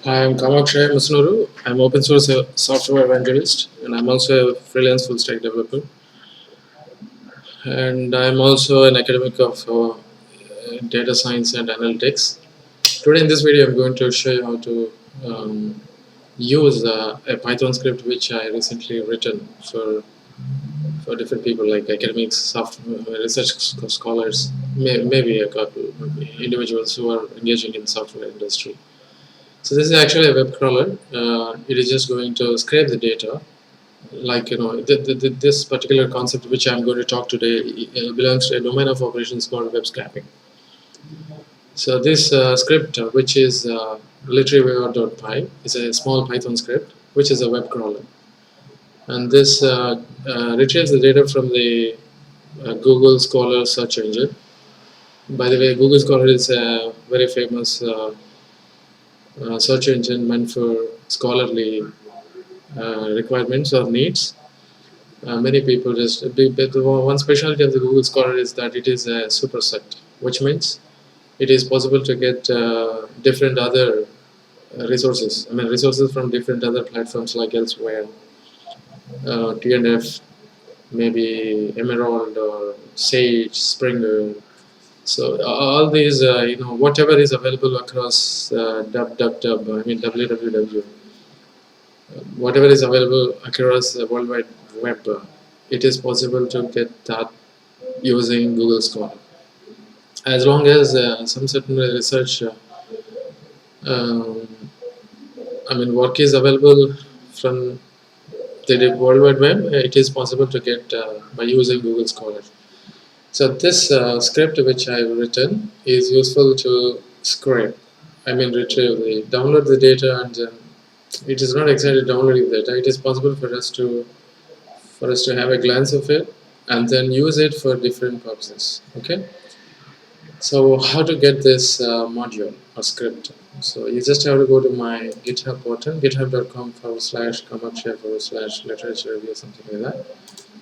Hi, I'm Kamakshay Masunuru. I'm open source software evangelist, and I'm also a freelance full stack developer. And I'm also an academic of data science and analytics. Today, in this video, I'm going to show you how to use a Python script which I recently written for different people like academics, software research scholars, maybe a couple individuals who are engaging in software industry. So this is actually a web crawler. It is just going to scrape the data. Like this particular concept which I'm going to talk today belongs to a domain of operations called web scraping. So this script, which is litreviewer.py, is a small Python script which is a web crawler, and this retrieves the data from the Google Scholar search engine. By the way, Google Scholar is a very famous search engine meant for scholarly requirements or needs. Many people just one specialty of the Google Scholar is that it is a superset, which means it is possible to get different other resources. I mean resources from different other platforms like elsewhere, TNF, maybe Emerald or Sage, Springer. So all these, whatever is available across www, whatever is available across the World Wide Web, it is possible to get that using Google Scholar. As long as some certain research, um, work is available from the World Wide Web, it is possible to get by using Google Scholar. So this script which I have written is useful to scrape, download the data, and it is not exactly downloading the data. It is possible for us to have a glance of it and then use it for different purposes. Okay. So how to get this module or script? So you just have to go to my GitHub portal, github.com/kamakshay/literature review, something like that.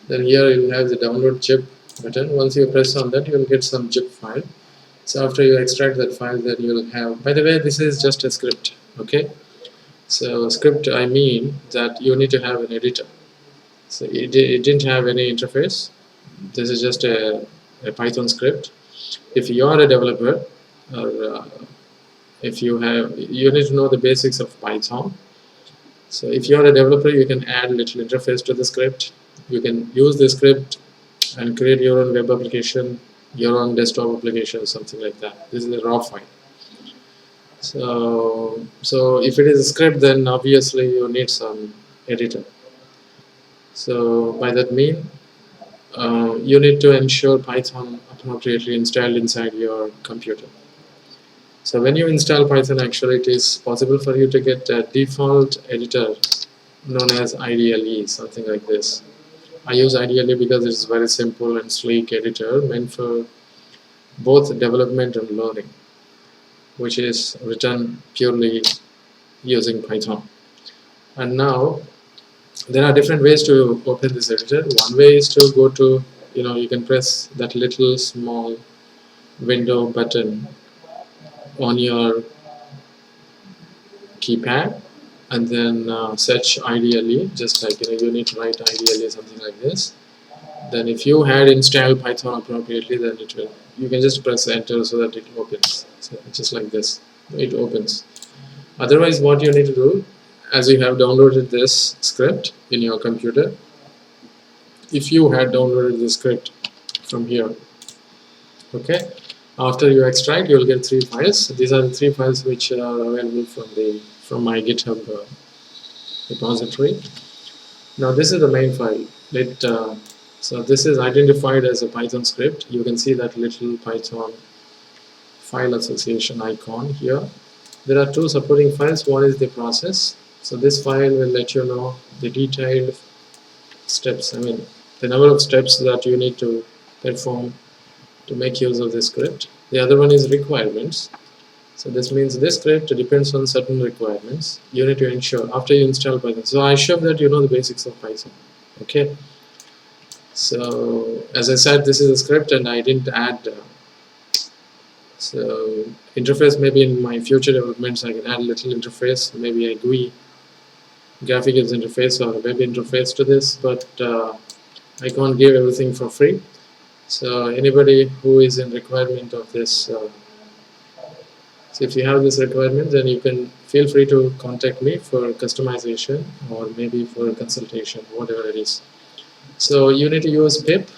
Then here you have the download zip button. Once you press on that, you will get some zip file. So after you extract that file, then you will have, by the way, this is just a script. Okay. So script, I mean that you need to have an editor. So it didn't have any interface. This is just a Python script. If you are a developer, or if you need to know the basics of Python. So if you are a developer, you can add a little interface to the script. You can use the script and create your own web application, your own desktop application, something like that. This is a raw file. So if it is a script, then obviously you need some editor. So by that mean, you need to ensure Python appropriately installed inside your computer. So when you install Python, actually it is possible for you to get a default editor known as IDLE, something like this. I use IDLE because it's very simple and sleek editor meant for both development and learning, which is written purely using Python. And now there are different ways to open this editor. One way is to go to, you can press that little small window button on your keypad and then search IDLE, just like you need to write IDLE, something like this. Then if you had installed Python appropriately, then you can just press enter so that it opens. So just like this, it opens. Otherwise, what you need to do, as you have downloaded this script in your computer, if you had downloaded the script from here, okay, after you extract, you will get 3 files. These are the 3 files which are available from my GitHub repository. Now this is the main file. So this is identified as a Python script. You can see that little Python file association icon here. There are 2 supporting files. One is the process. So this file will let you know the detailed steps, the number of steps that you need to perform to make use of this script. The other one is requirements. So this means this script depends on certain requirements. You need to ensure after you install Python. So I assume that you know the basics of Python. Okay. So as I said, this is a script and I didn't add So interface, maybe in my future developments I can add a little interface, maybe a GUI, graphics interface, or a web interface to this, but I can't give everything for free. So anybody who is in requirement of this, so if you have this requirement, then you can feel free to contact me for customization or maybe for consultation, whatever it is. So you need to use pip.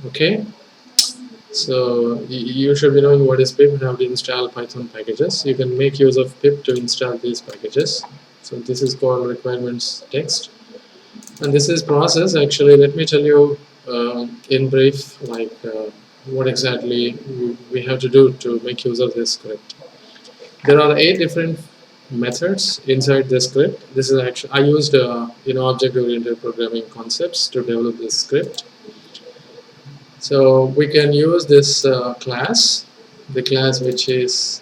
Okay, so you should be knowing what is pip and how to install Python packages. You can make use of pip to install these packages. So this is called requirements text, and this is process. Actually, let me tell you in brief, like what exactly we have to do to make use of this script. There are 8 different methods inside the script. This is actually, I used object-oriented programming concepts to develop this script. So we can use this class, the class which is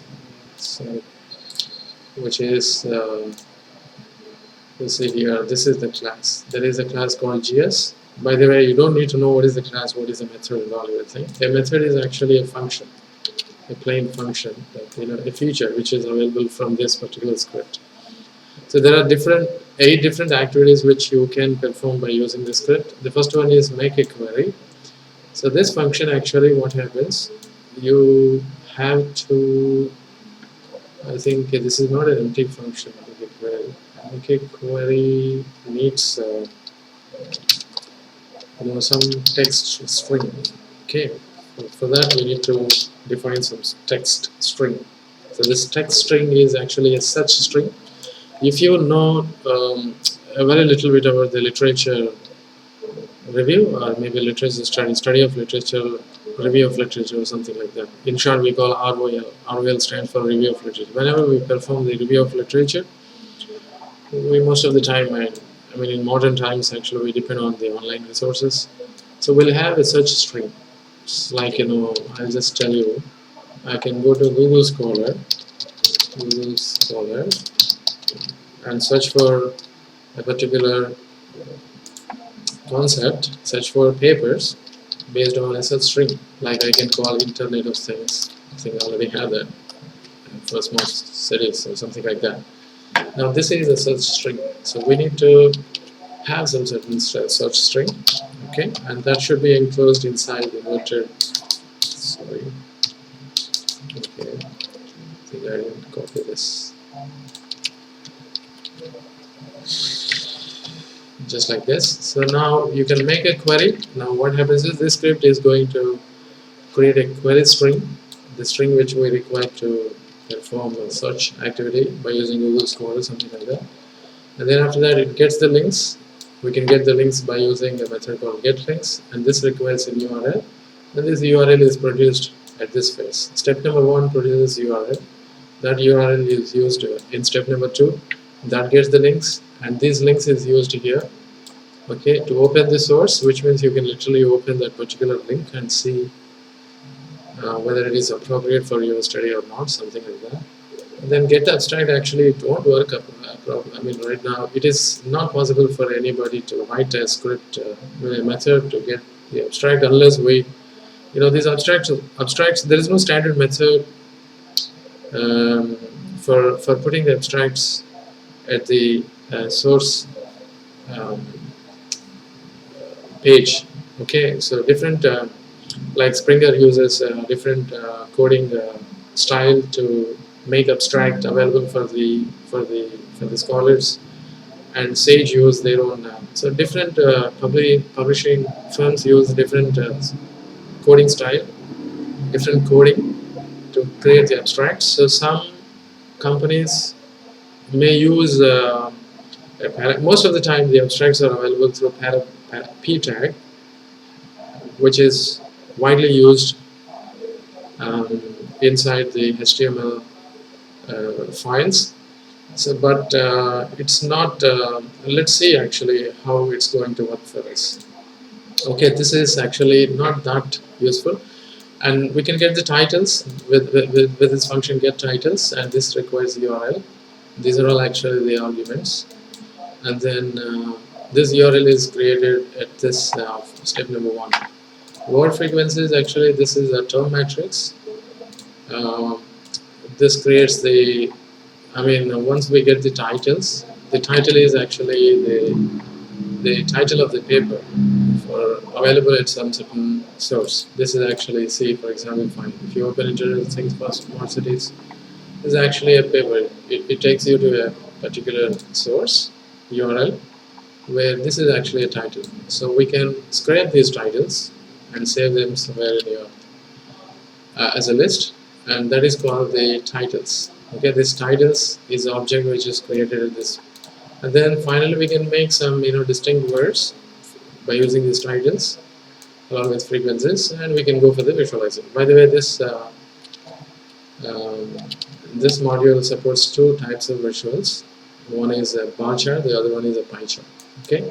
you see here, this is the class. There is a class called GS. By the way, you don't need to know what is the class, what is the method, and all everything. A method is actually a function, a plain function, a feature which is available from this particular script. So there are 8 different activities which you can perform by using the script. The first one is make a query. So this function, actually what happens, you have to, I think this is not an empty function. Make a query needs some text string. Okay, for that we need to define some text string. So this text string is actually a such string. If you know a very little bit about the literature review, or maybe literature study of literature, review of literature, or something like that. In short, we call ROL. ROL stands for review of literature. Whenever we perform the review of literature, we most of the time, I mean in modern times, actually we depend on the online resources. So we'll have a search string. It's like, I'll just tell you, I can go to Google Scholar and search for a particular concept, search for papers based on a search string. Like I can call Internet of Things. I think I already have that for smart cities or something like that. Now this is a search string, so we need to have some certain search string, okay, and that should be enclosed inside the inverted. Sorry, okay, I think I didn't copy this. Just like this. So now you can make a query. Now what happens is this script is going to create a query string, the string which we require to perform a search activity by using Google Scholar or something like that. And then after that it gets the links. We can get the links by using a method called getLinks, and this requires an URL, and this URL is produced at this phase. Step number 1 produces URL. That URL is used in step number 2. That gets the links, and these links is used here, okay, to open the source, which means you can literally open that particular link and see whether it is appropriate for your study or not, something like that. And then get abstract, actually it won't work. I mean right now it is not possible for anybody to write a script, a method to get the abstract, unless we, these abstracts, there is no standard method for putting the abstracts at the source page. Okay, so different like Springer uses different coding style to make abstract available for the scholars, and Sage use their own. So different publishing firms use different coding style, different coding to create the abstracts. So some companies may use most of the time the abstracts are available through p tag, which is widely used inside the HTML files. So, but it's not. Let's see actually how it's going to work for us. Okay, this is actually not that useful, and we can get the titles with this function get titles, and this requires URL. These are all actually the arguments, and then this URL is created at this step number 1. Word frequencies, actually this is a term matrix. uh, this creates the, I mean, once we get the titles, the title is actually the title of the paper for available at some certain source. This is actually, see, for example, fine. If you open Internet Things for Smart Cities, this is actually a paper. It takes you to a particular source URL where this is actually a title. So we can scrape these titles and save them somewhere in your as a list, and that is called the titles. Okay, this titles is the object which is created in this, and then finally we can make some distinct words by using these titles along with frequencies, and we can go for the visualizing. By the way, um, this module supports two types of visuals. One is a bar chart, the other one is a pie chart. Okay,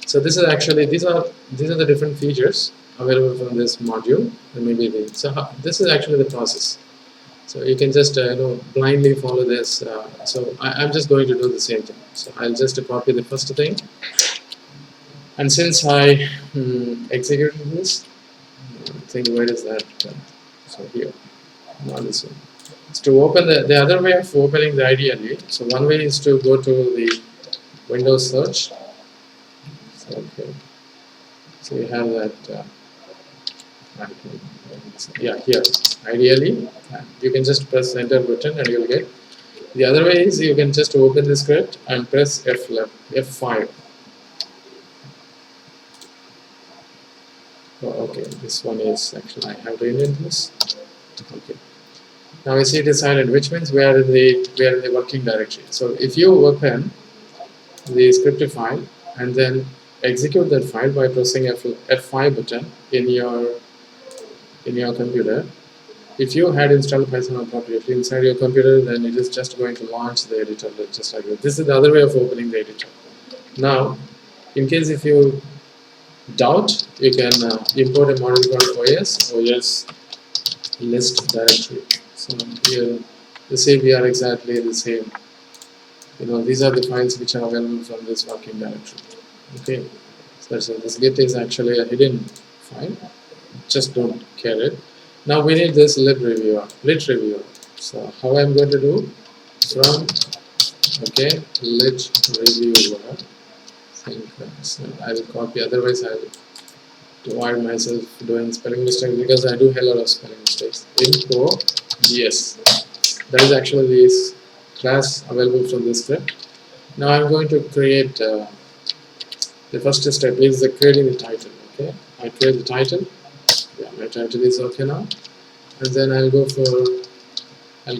so this is actually these are the different features available from this module, and maybe this is actually the process. So you can just blindly follow this. So I'm just going to do the same thing. So I'll just copy the first thing, and since I executed this, I think where is that? So here, not this one. So to open the other way of opening the ideally. So one way is to go to the Windows search. So, okay. So you have that. Yeah, here. Ideally, you can just press enter button and you'll get. The other way is you can just open the script and press F5. Oh, okay, this one is actually I have renamed this. Okay. Now you see it is silent, which means we are in the working directory. So if you open the script file and then execute that file by pressing F5 button in your computer, if you had installed Python appropriately inside your computer, then it is just going to launch the editor just like that. This is the other way of opening the editor. Now, in case if you doubt, you can import a module called OS list directory. So here you see we are exactly the same. These are the files which are available from this working directory. Okay, so this git is actually a hidden file. Just don't care it. Now we need this litreviewer. So how I'm going to do from litreviewer. So I will copy. Otherwise I will avoid myself doing spelling mistakes because I do a lot of spelling mistakes. Info GS. That is actually this class available from this script. Now I'm going to create the first step is creating the title. Okay, I create the title. Yeah, my title is okay now, and then I'll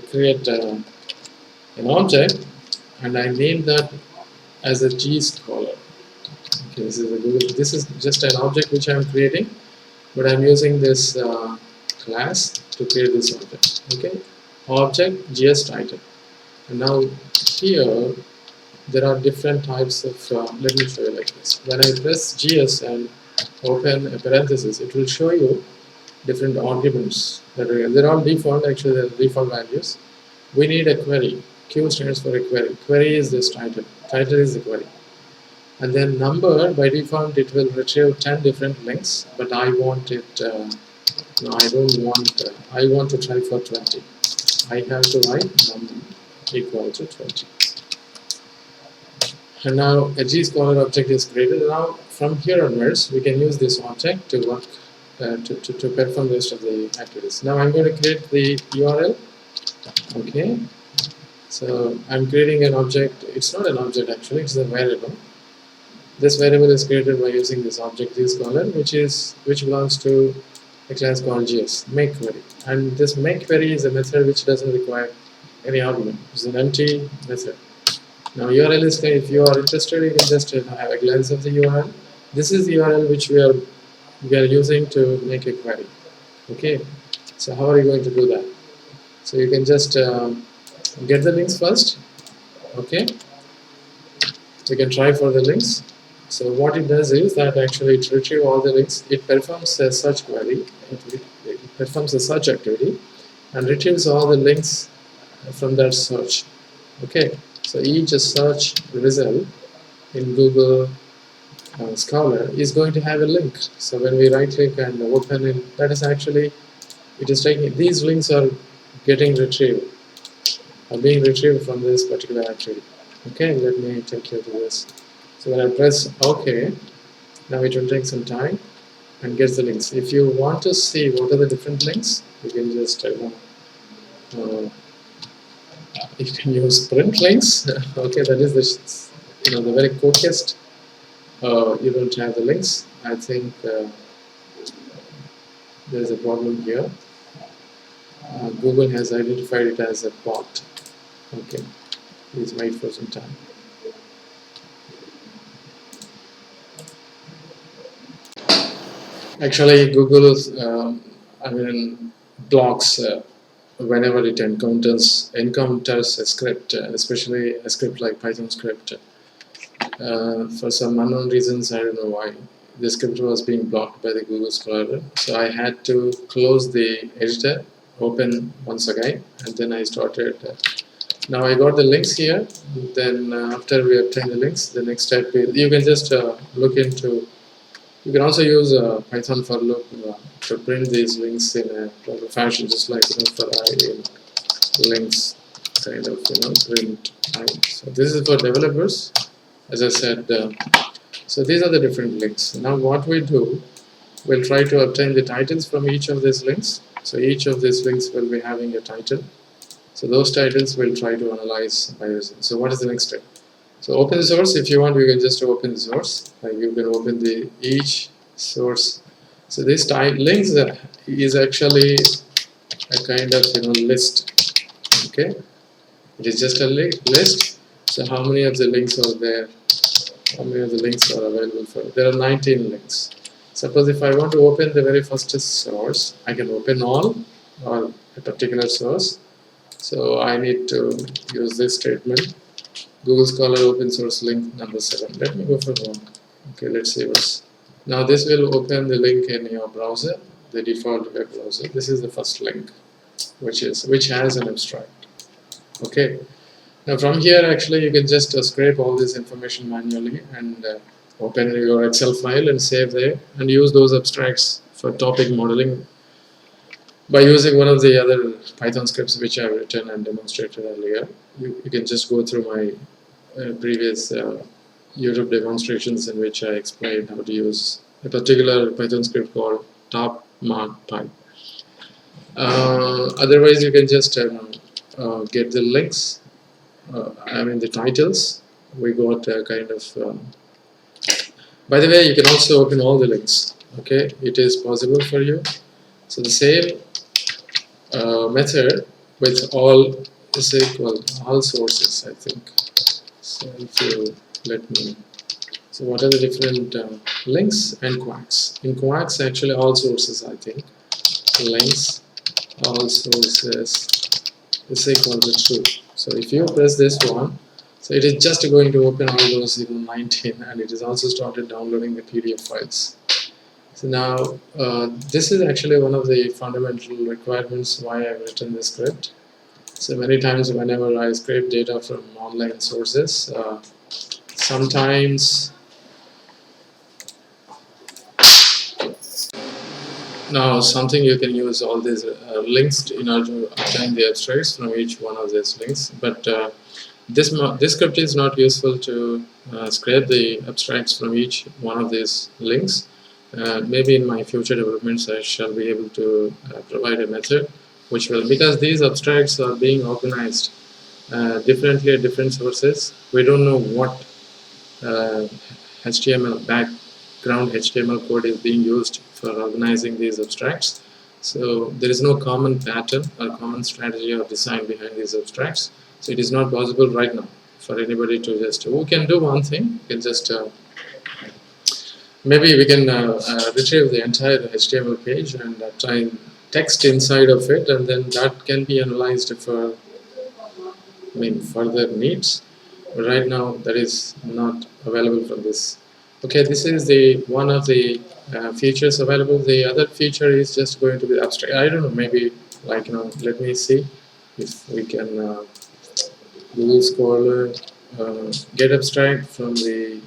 create an object, and I name that as a G scholar. Okay, this is just an object which I'm creating, but I'm using this class to create this object. Okay, object GS title, and now here there are different types of. Let me show you like this. When I press GS and open a parenthesis, it will show you different arguments. They're all default. Actually, they're default values. We need a query. Q stands for a query. Query is this title. Title is the query. And then number, by default, it will retrieve 10 different links, but I want it, no, I don't want, I want to try for 20. I have to write number equal to 20. And now a GScholar object is created. Now from here onwards, we can use this object to work, to perform the rest of the activities. Now I'm going to create the URL. Okay. So I'm creating an object. It's not an object actually, it's a variable. This variable is created by using this object GScholar, which belongs to a class called GS make query. And this make query is a method which doesn't require any argument. It's an empty method. Now URL is, if you are interested, you can just have a glance of the URL. This is the URL which we are using to make a query. Okay. So how are you going to do that? So you can just get the links first. Okay. We can try for the links. So what it does is that actually it retrieves all the links. It performs a search query. It performs a search activity and retrieves all the links from that search. Okay. So each search result in Google Scholar is going to have a link. So when we right click and open it, that is actually, it is taking, these links are getting retrieved or being retrieved from this particular attribute. Okay, let me take you to this. So when I press OK, now it will take some time and gets the links. If you want to see what are the different links, you can just you can use print links. Okay, that is the very quickest. You don't have the links. I think there is a problem here. Google has identified it as a bot. Okay, please wait for some time. Actually, Google blocks whenever it encounters a script, especially a script like Python script. For some unknown reasons, I don't know why, the script was being blocked by the Google Scholar. So I had to close the editor, open once again, and then I started. Now I got the links here. Then after we obtain the links, the next step is you can just look into. You can also use Python for loop to print these links in a proper fashion, just like for in links kind of print. So this is for developers, as I said. So these are the different links. Now what we do, we'll try to obtain the titles from each of these links. So each of these links will be having a title. So those titles we'll try to analyze by using. So what is the next step? So open the source. If you want, you can just open the source. Like you can open the each source. So this links is actually a kind of list. Okay, it is just a list. So how many of the links are there? How many of the links are available for? There are 19 links. Suppose if I want to open the very first source, I can open all or a particular source. So I need to use this statement. Google Scholar open source link number 7. Let me go for 1. Okay, let's see what's. Now this will open the link in your browser, the default web browser. This is the first link, which has an abstract. Okay. Now from here, actually, you can just scrape all this information manually and open your Excel file and save there, and use those abstracts for topic modeling by using one of the other Python scripts which I've written and demonstrated earlier. You can just go through my previous YouTube demonstrations in which I explained how to use a particular Python script called top-mark-py. Otherwise, you can just get the links. The titles. We got a kind of. By the way, you can also open all the links. Okay, it is possible for you. So the same method with all is equal all sources, I think. So if you let me. So what are the different links and quacks? In quacks, actually all sources, I think. Links, all sources is equal to true. So if you press this one, so it is just going to open all those 19, and it is also started downloading the PDF files. So now this is actually one of the fundamental requirements why I've written this script. So many times whenever I scrape data from online sources, sometimes now something you can use all these links in order to obtain the abstracts from each one of these links, but this script is not useful to scrape the abstracts from each one of these links. Maybe in my future developments I shall be able to provide a method which will, because these abstracts are being organized differently at different sources. We don't know what HTML background HTML code is being used for organizing these abstracts. So there is no common pattern or common strategy or design behind these abstracts. So it is not possible right now for anybody to just. We can do one thing. We can just maybe we can retrieve the entire HTML page and try text inside of it, and then that can be analyzed for further needs. But right now that is not available from this. Okay, this is the one of the features available. The other feature is just going to be abstract. I don't know, maybe like let me see if we can Google Scholar get abstract from the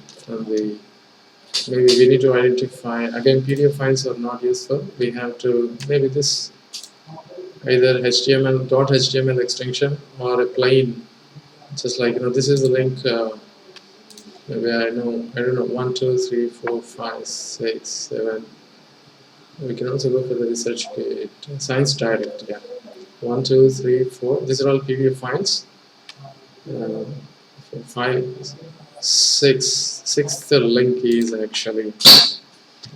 maybe we need to identify again. PDF files are not useful. We have to maybe this either HTML extension or a plain, just like this is the link. Maybe I don't know, 1 2 3 4 5 6 7. We can also go for the research kit, science direct. Yeah, 1 2 3 4. These are all PDF files. 5 6 sixth link is actually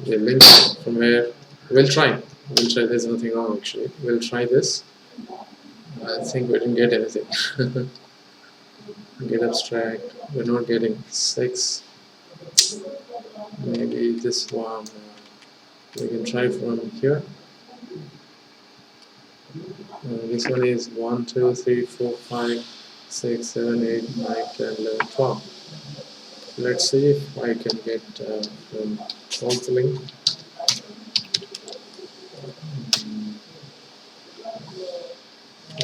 a link from where we'll try. There's nothing wrong actually. We'll try this. I think we didn't get anything. Get abstract. We're not getting 6. Maybe this one. We can try from here. This one is 1 2 3 4 5 6 7 8 9 10 11 12. Let's see if I can get from fourth link.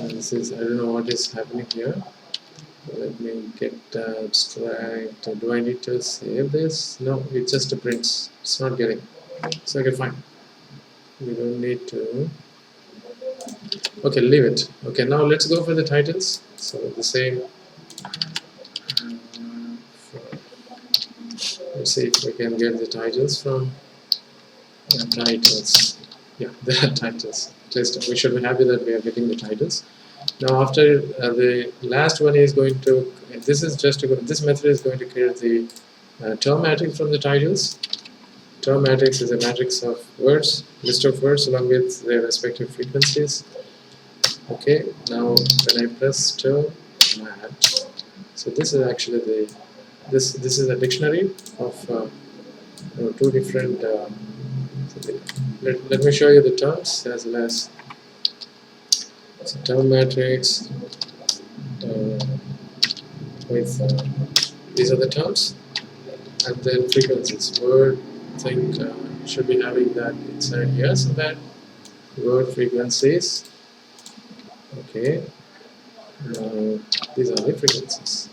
This is, I don't know what is happening here. Let me get abstract. Do I need to save this? No, it just prints. It's not getting. So okay, fine. We don't need to. Okay, leave it. Okay, now let's go for the titles. So the same. Let's see if we can get the titles from titles. Yeah, there are titles. At least we should be happy that we are getting the titles. Now after the last one is going to, this is just this method is going to create the term matrix from the titles. Term matrix is a matrix of words, list of words along with their respective frequencies. Okay, now when I press term mat, so this is actually the this is a dictionary of two different. Let me show you the terms as well as term matrix with these are the terms, and then frequencies. Word, I think should be having that inside here, so that word frequencies. Okay, these are the frequencies.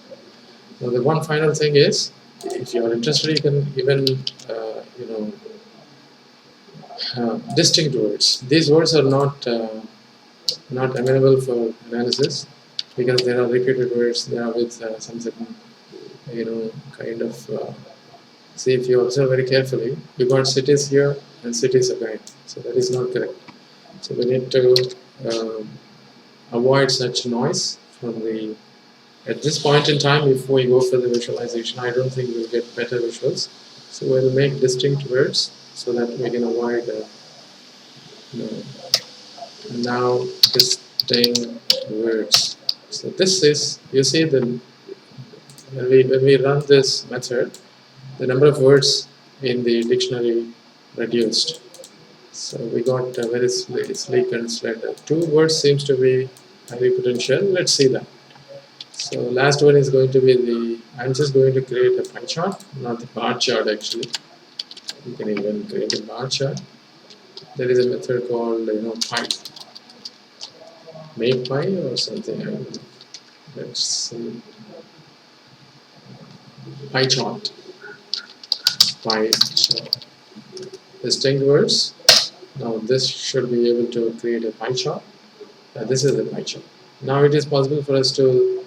Now the one final thing is, if you are interested, you can even distinct words. These words are not amenable for analysis because there are repeated words. They are with some certain kind of. See, if you observe very carefully, you got cities here and cities again. So that is not correct. So we need to avoid such noise from the. At this point in time, if we go for the visualization, I don't think we'll get better visuals. So we'll make distinct words so that we can avoid now distinct words. So this is, you see, when we run this method, the number of words in the dictionary reduced. So we got very sleek and slender. 2 words seems to be highly potential. Let's see that. So last one is going to be the, I'm just going to create a pie chart, not the bar chart actually. You can even create a bar chart. There is a method called pie, make pie or something. I don't know. Let's see, pie chart, pie chart, distinct words. Now this should be able to create a pie chart. This is the pie chart. Now it is possible for us to,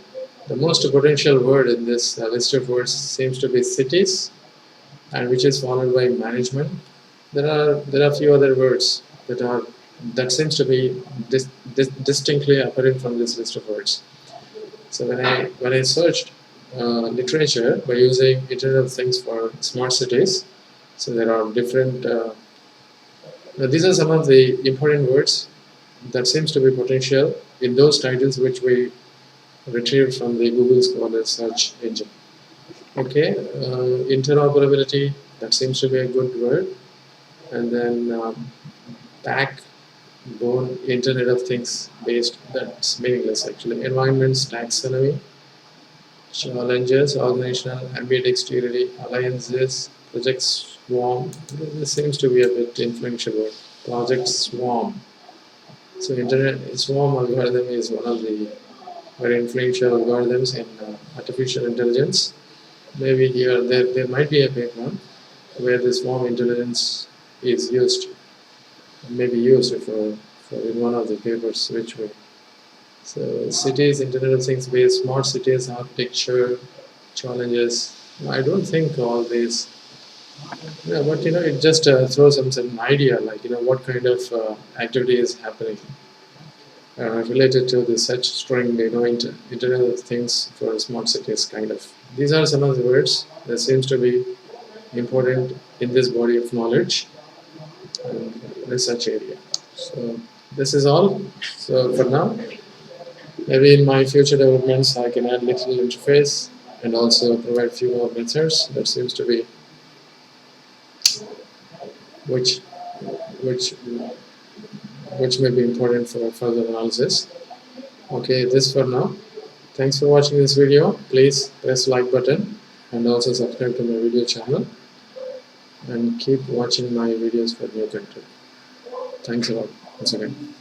the most potential word in this list of words seems to be cities, and which is followed by management. There are few other words that seems to be distinctly apparent from this list of words. So when I searched literature by using Internet of Things for smart cities, so there are different. These are some of the important words that seems to be potential in those titles which we retrieved from the Google Scholar search engine. Okay, interoperability, that seems to be a good word. And then backbone, Internet of Things based, that's meaningless actually. Environments, taxonomy, challenges, organizational ambidexterity, alliances, project swarm. This seems to be a bit influential word. Project swarm. So Internet swarm algorithm is one of the very influential algorithms in artificial intelligence. Maybe here there might be a paper where this swarm intelligence is used, maybe used for So in one of the papers, which way? So cities, Internet of Things based, smart cities, architecture, challenges. I don't think all these. Yeah, but it just throws some idea, like what kind of activity is happening related to the search string. Internet of Things for smart cities, kind of. These are some of the words that seems to be important in this body of knowledge and research area. So this is all. So for now, maybe in my future developments, I can add little interface and also provide few more methods that seems to be which which which may be important for further analysis. Okay, this for now. Thanks for watching this video. Please press like button and also subscribe to my video channel and keep watching my videos for new content. Thanks a lot once again.